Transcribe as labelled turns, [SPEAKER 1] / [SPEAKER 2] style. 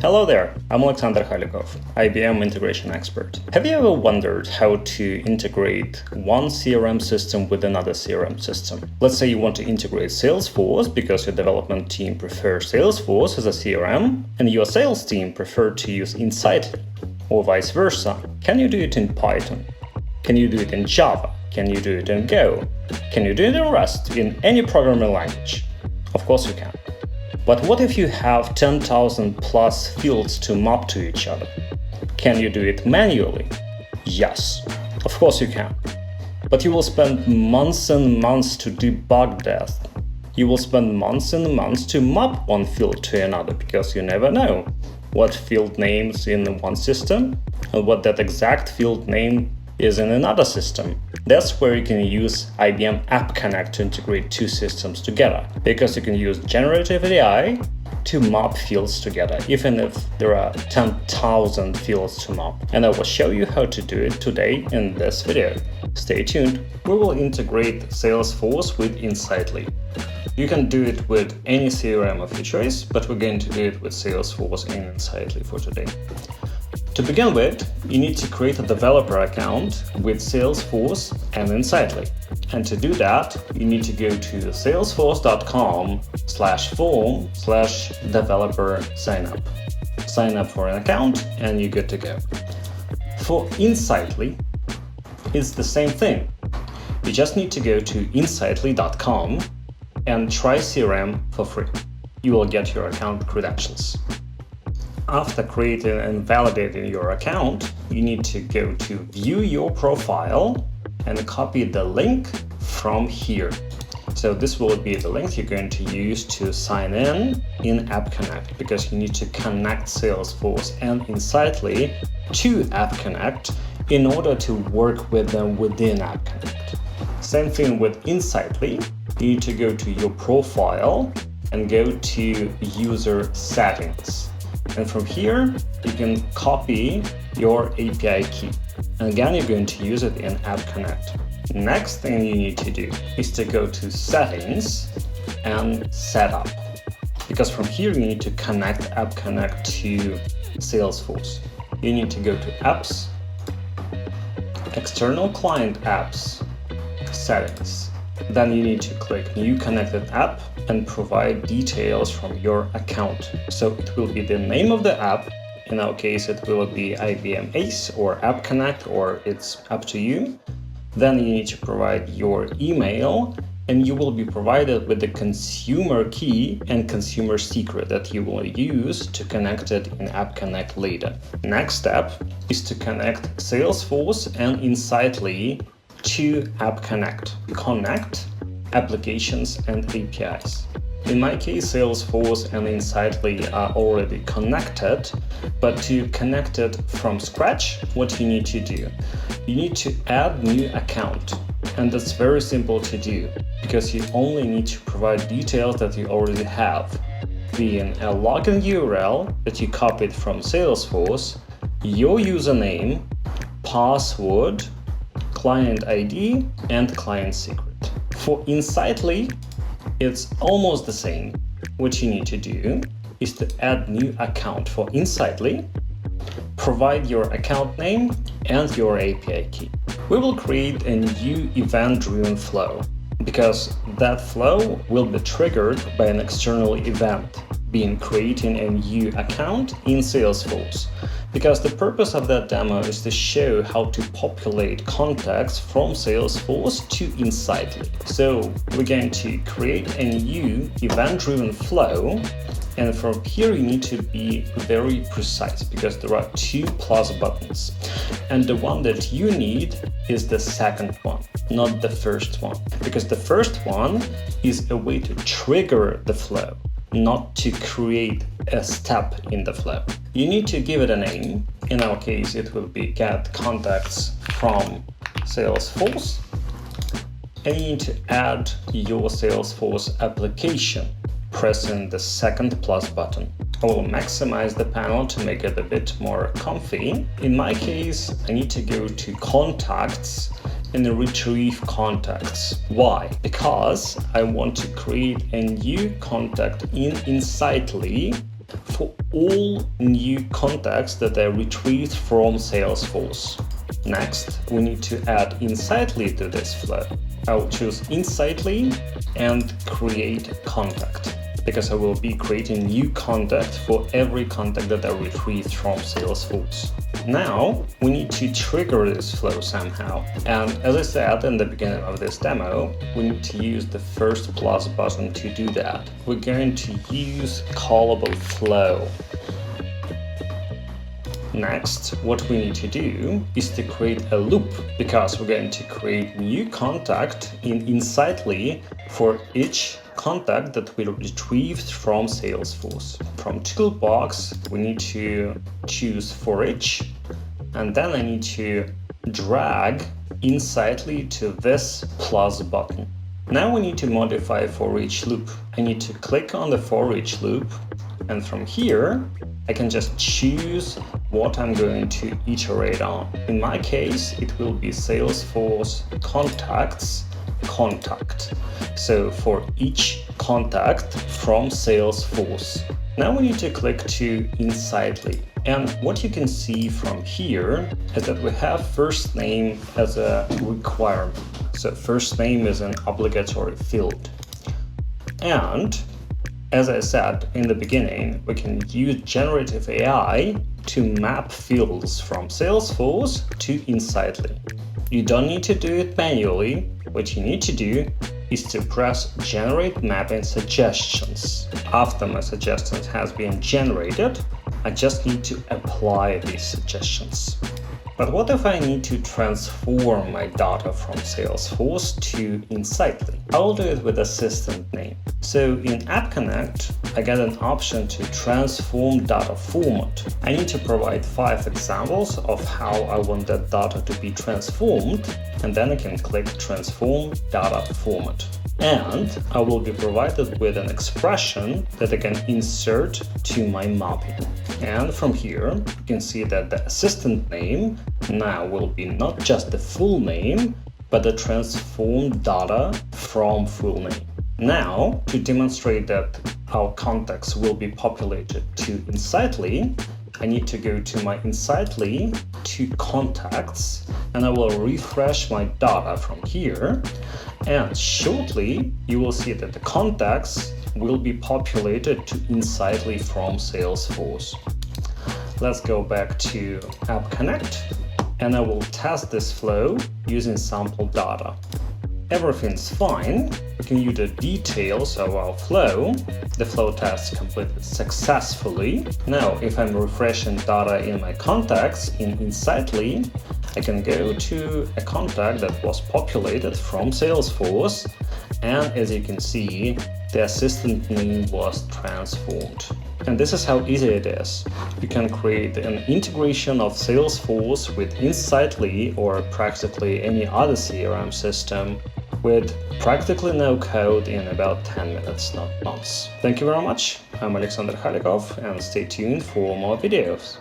[SPEAKER 1] Hello there, I'm Alexander Halikov, IBM integration expert. Have you ever wondered how to integrate one CRM system with another CRM system? Let's say you want to integrate Salesforce because your development team prefers Salesforce as a CRM and your sales team prefer to use Insightly, or vice versa. Can you do it in Python? Can you do it in Java? Can you do it in Go? Can you do it in Rust, in any programming language? Of course you can. But what if you have 10,000 plus fields to map to each other? Can you do it manually? Yes, of course you can. But you will spend months and months to debug that. You will spend months and months to map one field to another because you never know what field names in one system and what that exact field name is in another system. That's where you can use IBM AppConnect to integrate two systems together, because you can use generative AI to map fields together, even if there are 10,000 fields to map. And I will show you how to do it today in this video. Stay tuned. We will integrate Salesforce with Insightly. You can do it with any CRM of your choice, but we're going to do it with Salesforce and Insightly for today. To begin with, you need to create a developer account with Salesforce and Insightly. And to do that, you need to go to salesforce.com/form/developer signup. Sign up for an account and you're good to go. For Insightly, it's the same thing. You just need to go to insightly.com and try CRM for free. You will get your account credentials. After creating and validating your account, you need to go to View Your Profile and copy the link from here. So this will be the link you're going to use to sign in AppConnect, because you need to connect Salesforce and Insightly to AppConnect in order to work with them within AppConnect. Same thing with Insightly. You need to go to your profile and go to User Settings. And from here, you can copy your API key. And again, you're going to use it in AppConnect. Next thing you need to do is to go to Settings and Setup. Because from here, you need to connect AppConnect to Salesforce. You need to go to Apps, External Client Apps, Settings. Then you need to click New Connected App and provide details from your account. So it will be the name of the app. In our case, it will be IBM ACE or AppConnect, or it's up to you. Then you need to provide your email, and you will be provided with the consumer key and consumer secret that you will use to connect it in AppConnect later. Next step is to connect Salesforce and Insightly to AppConnect. Connect applications and APIs. In my case, Salesforce and Insightly are already connected, but to connect it from scratch, what you need to do? You need to add new account, and that's very simple to do, because you only need to provide details that you already have, being a login URL that you copied from Salesforce, your username, password, client ID, and client secret. For Insightly, it's almost the same. What you need to do is to add new account for Insightly, provide your account name and your API key. We will create a new event-driven flow, because that flow will be triggered by an external event, being creating a new account in Salesforce. Because the purpose of that demo is to show how to populate contacts from Salesforce to Insightly. So we're going to create a new event-driven flow, and from here you need to be very precise, because there are 2+ buttons. And the one that you need is the second one, not the first one, because the first one is a way to trigger the flow, not to create a step in the flow. You need to give it a name. In our case, it will be Get Contacts from Salesforce. And you need to add your Salesforce application, pressing the second plus button. I will maximize the panel to make it a bit more comfy. In my case, I need to go to Contacts and retrieve contacts. Why? Because I want to create a new contact in Insightly for all new contacts that are retrieved from Salesforce. Next, we need to add Insightly to this flow. I will choose Insightly and create contact, because I will be creating new contact for every contact that I retrieved from Salesforce. Now, we need to trigger this flow somehow. And as I said in the beginning of this demo, we need to use the first plus button to do that. We're going to use callable flow. Next, what we need to do is to create a loop, because we're going to create new contact in Insightly for each contact that we retrieved from Salesforce. From toolbox, we need to choose for each, and then I need to drag Insightly to this plus button. Now we need to modify for each loop. I need to click on the for each loop, and from here I can just choose what I'm going to iterate on. In my case, it will be Salesforce contacts contact. So for each contact from Salesforce. Now we need to click to Insightly. And what you can see from here is that we have first name as a requirement. So first name is an obligatory field. And as I said in the beginning, we can use generative AI to map fields from Salesforce to Insightly. You don't need to do it manually. What you need to do is to press Generate Mapping Suggestions. After my suggestions has been generated, I just need to apply these suggestions. But what if I need to transform my data from Salesforce to Insightly? I will do it with assistant name. So in AppConnect, I get an option to transform data format. I need to provide 5 examples of how I want that data to be transformed, and then I can click Transform Data Format. And I will be provided with an expression that I can insert to my mapping. And from here, you can see that the assistant name now will be not just the full name, but the transformed data from full name. Now, to demonstrate that our contacts will be populated to Insightly, I need to go to my Insightly to contacts, and I will refresh my data from here. And shortly, you will see that the contacts will be populated to Insightly from Salesforce. Let's go back to AppConnect, and I will test this flow using sample data. Everything's fine. We can view the details of our flow. The flow test completed successfully. Now, if I'm refreshing data in my contacts in Insightly, I can go to a contact that was populated from Salesforce, and as you can see, the assistant name was transformed. And this is how easy it is. You can create an integration of Salesforce with Insightly or practically any other CRM system with practically no code in about 10 minutes, not months. Thank you very much. I'm Alexander Halikov, and stay tuned for more videos.